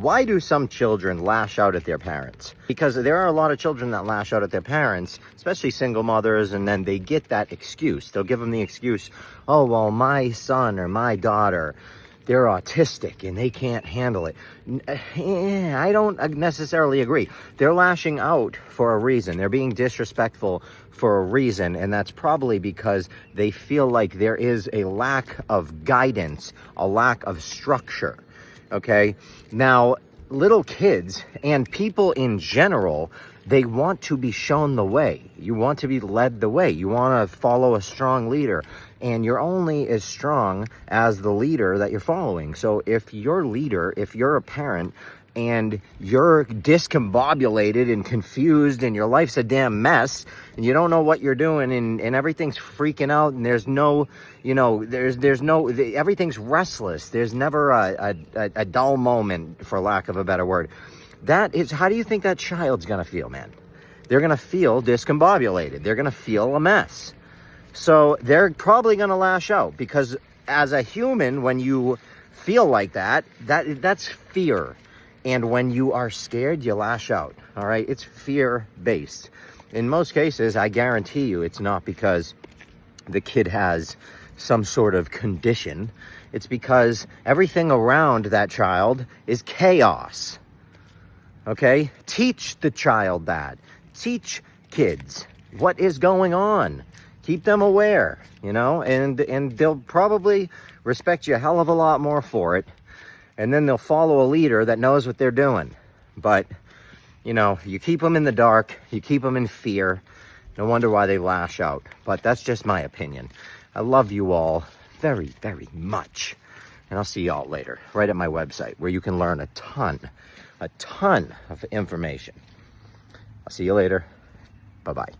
Why do some children lash out at their parents? Because there are a lot of children that lash out at their parents, especially single mothers, and then they get that excuse. They'll give them the excuse, oh, well, my son or my daughter, they're autistic and they can't handle it. I don't necessarily agree. They're lashing out for a reason. They're being disrespectful for a reason, and that's probably because they feel like there is a lack of guidance, a lack of structure. Okay, now little kids and people in general, they want to be shown the way. You want to be led the way. You want to follow a strong leader, and you're only as strong as the leader that you're following. So if your leader, if you're a parent and you're discombobulated and confused and your life's a damn mess and you don't know what you're doing and everything's freaking out and there's no, everything's restless. There's never a dull moment, for lack of a better word. That is, how do you think that child's gonna feel, man? They're gonna feel discombobulated. They're gonna feel a mess. So they're probably gonna lash out, because as a human, when you feel like that's fear. And when you are scared, you lash out, all right? It's fear-based. In most cases, I guarantee you, it's not because the kid has some sort of condition. It's because everything around that child is chaos, okay? Teach the child that. Teach kids what is going on. Keep them aware, and they'll probably respect you a hell of a lot more for it. And then they'll follow a leader that knows what they're doing. But, you keep them in the dark, you keep them in fear. No wonder why they lash out. But that's just my opinion. I love you all very, very much. And I'll see y'all later, right at my website, where you can learn a ton of information. I'll see you later. Bye-bye.